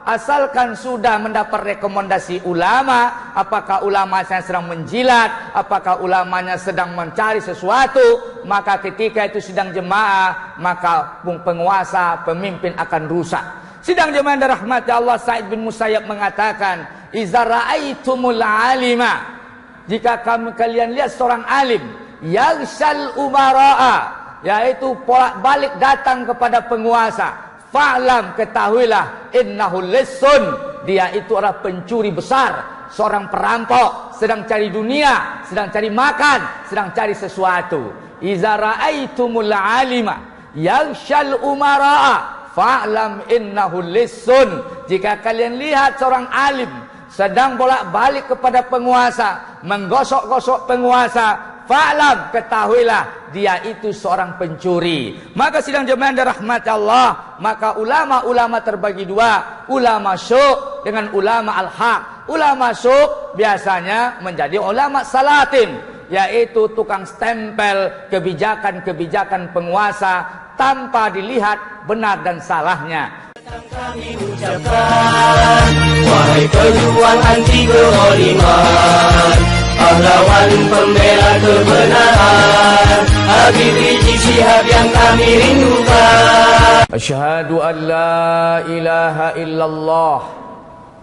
asalkan sudah mendapat rekomendasi ulama, apakah ulamanya sedang menjilat, apakah ulamanya sedang mencari sesuatu, maka ketika itu sidang jemaah, maka penguasa, pemimpin akan rusak. Sidang jemaah yang dirahmati Allah, Sa'id bin Musayyab mengatakan, "Iza ra'aitumul alima," jika kalian lihat seorang alim, yaghshal umara'a, yaitu bolak-balik datang kepada penguasa, fa'lam, ketahuilah, innahu lissun, dia itu adalah pencuri besar, seorang perampok, sedang cari dunia, sedang cari makan, sedang cari sesuatu. Iza ra'aitumul alima yaghshal umara'a fa'lam innahu lissun, jika kalian lihat seorang alim sedang bolak-balik kepada penguasa, menggosok-gosok penguasa, fa'lam, ketahuilah, dia itu seorang pencuri. Maka sidang jemaah yang dirahmati Allah, maka ulama-ulama terbagi dua, ulama syuk dengan ulama al-haq. Ulama syuk biasanya menjadi ulama salatin, yaitu tukang stempel kebijakan-kebijakan penguasa tanpa dilihat benar dan salahnya. Kami ucapkan, wahai pejuang anti kezaliman, pahlawan pembela kebenaran, Habib Rizik Syihab yang kami rindukan. Asyhadu an la ilaha illallah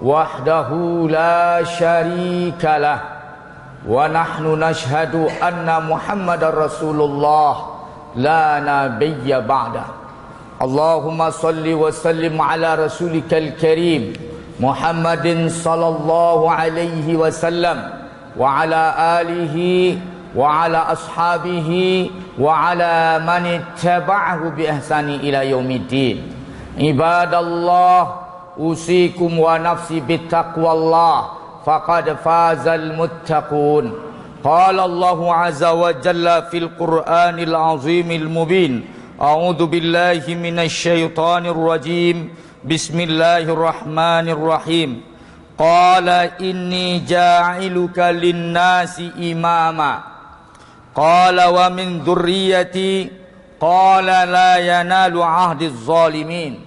wahdahu la syarikalah wa nahnu nashhadu anna Muhammadar Rasulullah la nabiyya ba'da. Allahumma salli wa sallim ala rasulikal karim Muhammadin sallallahu alaihi wasallam wa ala alihi wa ala ashabihi wa ala man ittaba'ahu bi ihsani ila yaumiddin. Ibadallah, usikum wa nafsi bittaqwallah, faqad fazal muttaqun. Qala Allahu azza wa jalla fil Qur'anil azimil mubin, a'udzu billahi minasy syaithanir rajim, bismillahirrahmanir rahim. Qala inni ja'iluka lin-nasi imama, qala wa min dzurriyyati, qala la yanalu 'ahdiz zalimin.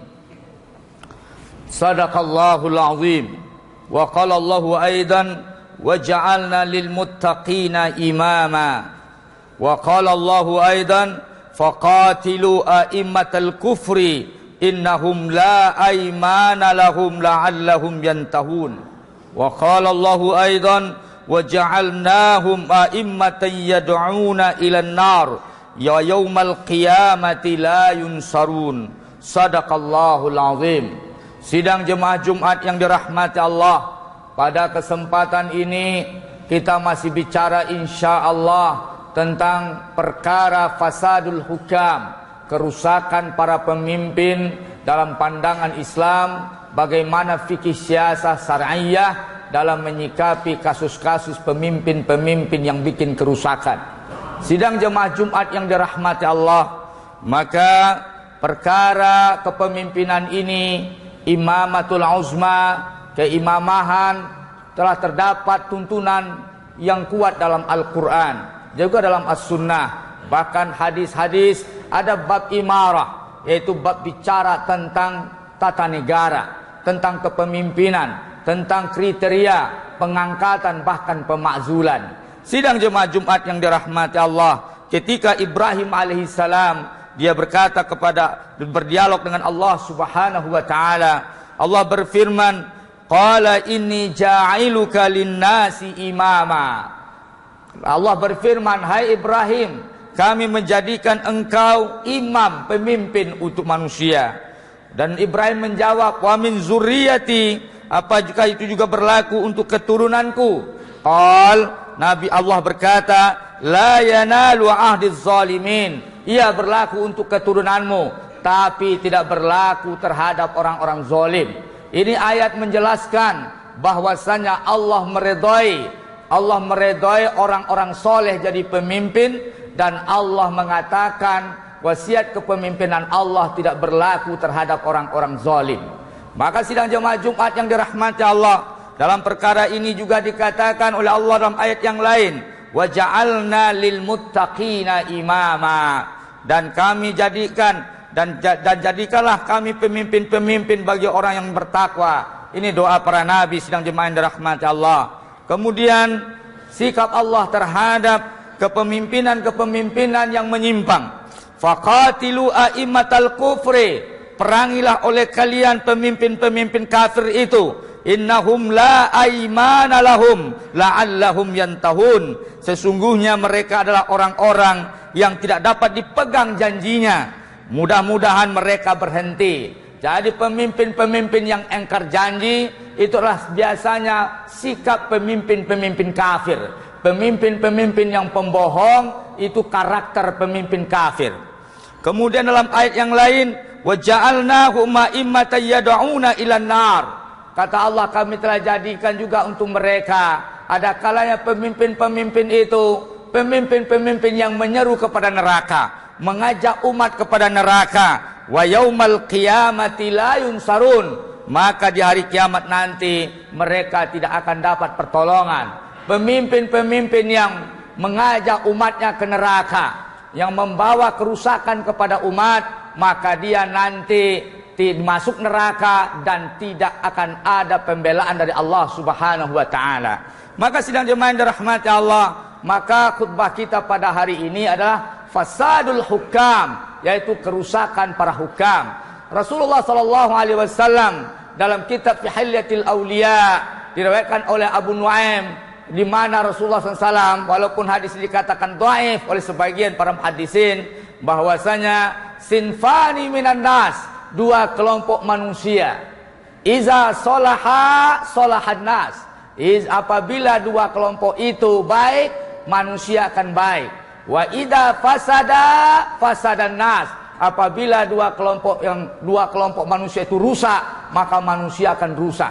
Sadaqallahul azim. Wa qala Allahu aidan waj'alna lil muttaqina imama. Wa qala Allahu aidan faqatilu a'immatal kufri innahum la aymana lahum la'allahum yantahun. Wa qala Allahu aidan waja'alnahum a'immatan yad'una ilan nar ya yaumal qiyamati la yunsarun. Sadaqallahul azim. Sidang jemaah Jumat yang dirahmati Allah, pada kesempatan ini kita masih bicara insyaallah tentang perkara fasadul hukam, kerusakan para pemimpin dalam pandangan Islam, bagaimana fikih siasah syar'iyyah dalam menyikapi kasus-kasus pemimpin-pemimpin yang bikin kerusakan. Sidang jemaah Jumat yang dirahmati Allah, maka perkara kepemimpinan ini, imamatul uzma, keimamahan, telah terdapat tuntunan yang kuat dalam Al-Quran, juga dalam As-Sunnah. Bahkan hadis-hadis ada bab imarah, yaitu bab bicara tentang tata negara, tentang kepemimpinan, tentang kriteria pengangkatan, bahkan pemakzulan. Sidang jemaah Jumat yang dirahmati Allah, ketika Ibrahim alaihissalam dia berkata berdialog dengan Allah subhanahu wa ta'ala, Allah berfirman, qala inni ja'iluka lin-nasi imama. Allah berfirman, hai Ibrahim, kami menjadikan engkau imam, pemimpin untuk manusia. Dan Ibrahim menjawab, wa min zurriyati, apakah itu juga berlaku untuk keturunanku? Nabi Allah berkata, la yanalu ahdiz zalimin, ia berlaku untuk keturunanmu, tapi tidak berlaku terhadap orang-orang zalim. Ini ayat menjelaskan bahwasanya Allah meredai orang-orang soleh jadi pemimpin, dan Allah mengatakan wasiat kepemimpinan Allah tidak berlaku terhadap orang-orang zalim. Maka sidang jemaah Jumat yang dirahmati Allah, dalam perkara ini juga dikatakan oleh Allah dalam ayat yang lain, wa ja'alna lil muttaqina imama, dan kami jadikan dan jadikanlah kami pemimpin-pemimpin bagi orang yang bertakwa. Ini doa para nabi sidang jemaah yang dirahmati Allah. Kemudian sikap Allah terhadap kepemimpinan yang menyimpang. Faqatilu a'immatal kufri, perangilah oleh kalian pemimpin-pemimpin kafir itu. Innahum la aimana lahum la'allahum yantahun. Sesungguhnya mereka adalah orang-orang yang tidak dapat dipegang janjinya. Mudah-mudahan mereka berhenti. Jadi pemimpin-pemimpin yang engkar janji itulah biasanya sikap pemimpin-pemimpin kafir. Pemimpin-pemimpin yang pembohong itu karakter pemimpin kafir. Kemudian dalam ayat yang lain, wa ja'alnahum a'immatan yad'una ilan nar. Kata Allah, kami telah jadikan juga untuk mereka ada kalanya pemimpin-pemimpin itu pemimpin-pemimpin yang menyeru kepada neraka, mengajak umat kepada neraka. Wa yaumal qiyamati la yunsarun, maka di hari kiamat nanti mereka tidak akan dapat pertolongan. Pemimpin-pemimpin yang mengajak umatnya ke neraka, yang membawa kerusakan kepada umat, maka dia nanti masuk neraka dan tidak akan ada pembelaan dari Allah Subhanahu wa taala. Maka sidang jemaah yang dirahmati Allah, maka khutbah kita pada hari ini adalah fasadul hukam, yaitu kerusakan para hukam. Rasulullah sallallahu alaihi wasallam dalam kitab Hilyatul Auliya diriwayatkan oleh Abu Nuaim, di mana Rasulullah SAW, walaupun hadis dikatakan dhaif oleh sebagian para muhaddisin, bahwasanya sinfani minan nas, dua kelompok manusia, iza solaha solahan nas, apabila dua kelompok itu baik, manusia akan baik. Wa idza fasada fasadan nas, apabila dua kelompok manusia itu rusak, maka manusia akan rusak.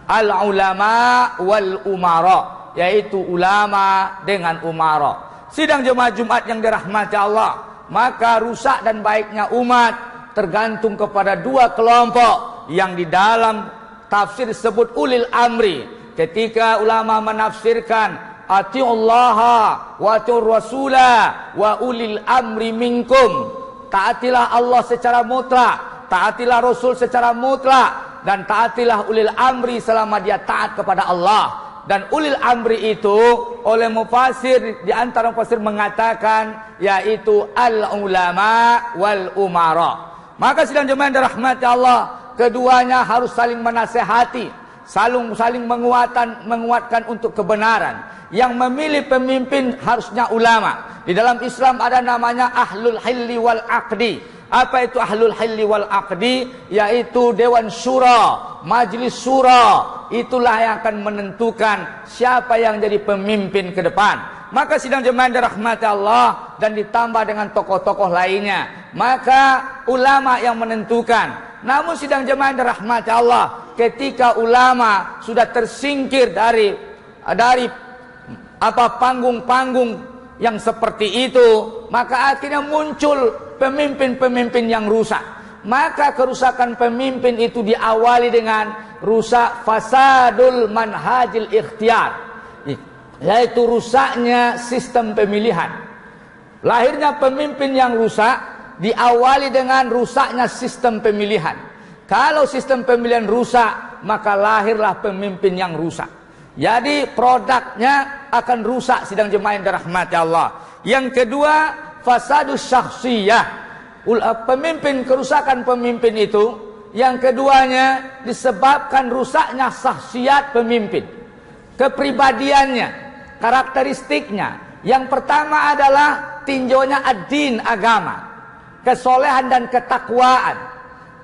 Al ulama wal umara, yaitu ulama dengan umara. Sidang jemaah Jumat yang dirahmati Allah, maka rusak dan baiknya umat tergantung kepada dua kelompok yang di dalam tafsir disebut ulil amri. Ketika ulama menafsirkan atiullaha wa atiur rasula wa ulil amri minkum, taatilah Allah secara mutlak, taatilah Rasul secara mutlak, dan taatilah ulil amri selama dia taat kepada Allah. Dan ulil amri itu oleh mufasir, di antara mufasir mengatakan yaitu al ulama wal umara. Maka sidang jemaah yang dirahmati Allah, keduanya harus saling menasehati, saling menguatkan untuk kebenaran. Yang memilih pemimpin harusnya ulama. Di dalam Islam ada namanya ahlul hilli wal aqdi. Apa itu ahlul hilli wal aqdi? Yaitu dewan syura, majlis syura. Itulah yang akan menentukan siapa yang jadi pemimpin ke depan. Maka sidang jemaah yang dirahmati Allah, dan ditambah dengan tokoh-tokoh lainnya, maka ulama yang menentukan. Namun sidang jemaah yang dirahmati Allah, ketika ulama sudah tersingkir dari panggung-panggung yang seperti itu, maka akhirnya muncul pemimpin-pemimpin yang rusak. Maka kerusakan pemimpin itu diawali dengan rusak fasadul manhajil ikhtiyar, yaitu rusaknya sistem pemilihan. Lahirnya pemimpin yang rusak diawali dengan rusaknya sistem pemilihan. Kalau sistem pemilihan rusak, maka lahirlah pemimpin yang rusak. Jadi produknya akan rusak sidang jemaah yang dirahmati Allah. Yang kedua, fasadus syakhsiyah. Kerusakan pemimpin itu, yang keduanya disebabkan rusaknya syakhsiat pemimpin, kepribadiannya, karakteristiknya. Yang pertama adalah tinjaunya ad-din, agama, kesolehan dan ketakwaan,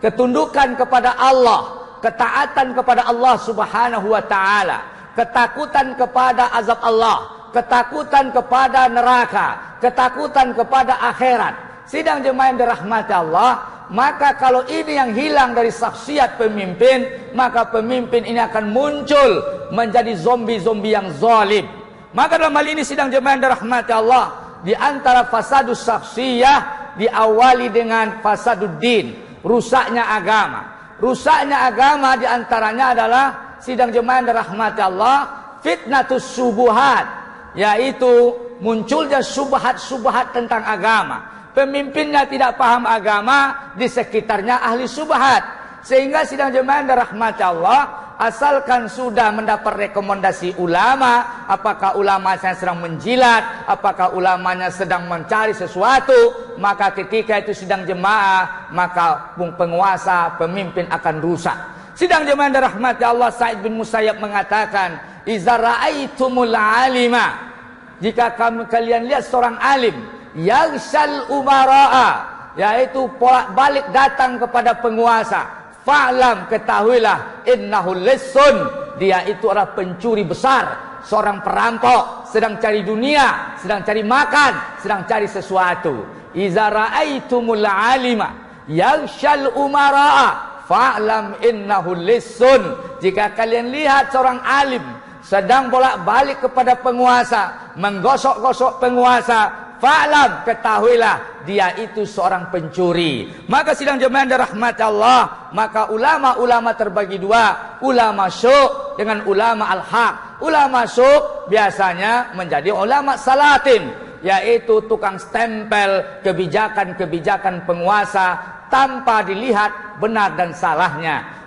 ketundukan kepada Allah, ketaatan kepada Allah Subhanahu wa taala, ketakutan kepada azab Allah, ketakutan kepada neraka, ketakutan kepada akhirat. Sidang jemaah yang dirahmati Allah, maka kalau ini yang hilang dari saksiat pemimpin, maka pemimpin ini akan muncul menjadi zombie-zombie yang zalim. Maka dalam hal ini sidang jemaah yang dirahmati Allah, di antara fasadus saksiyah diawali dengan fasaduddin, rusaknya agama. Rusaknya agama di antaranya adalah sidang jemaah yang dirahmati Allah, fitnatus subuhat, yaitu munculnya subhat-subhat tentang agama. pemimpinnya tidak paham agama, di sekitarnya ahli subhat. Sehingga sidang jemaah yang dirahmati Allah, asalkan sudah mendapat rekomendasi ulama, apakah ulamanya sedang menjilat, apakah ulamanya sedang mencari sesuatu, maka ketika itu sidang jemaah, maka penguasa, pemimpin akan rusak. Sidang jemaah yang dirahmati Allah, Sa'id bin Musayyab mengatakan, "Iza ra'aitumul alima," jika kalian lihat seorang alim, yaghshal umara'a, yaitu bolak-balik datang kepada penguasa, fa'lam, ketahuilah, innahu lissun, dia itu adalah pencuri besar, seorang perampok, sedang cari dunia, sedang cari makan, sedang cari sesuatu. Iza ra'aitumul alima yaghshal umara'a fa'lam innahu lissun, jika kalian lihat seorang alim sedang bolak-balik kepada penguasa, menggosok-gosok penguasa, fa'lam, ketahuilah, dia itu seorang pencuri. Maka sidang jemaah yang dirahmati Allah, maka ulama-ulama terbagi dua, ulama syuk dengan ulama al-haq. Ulama syuk biasanya menjadi ulama salatin, yaitu tukang stempel kebijakan-kebijakan penguasa tanpa dilihat benar dan salahnya.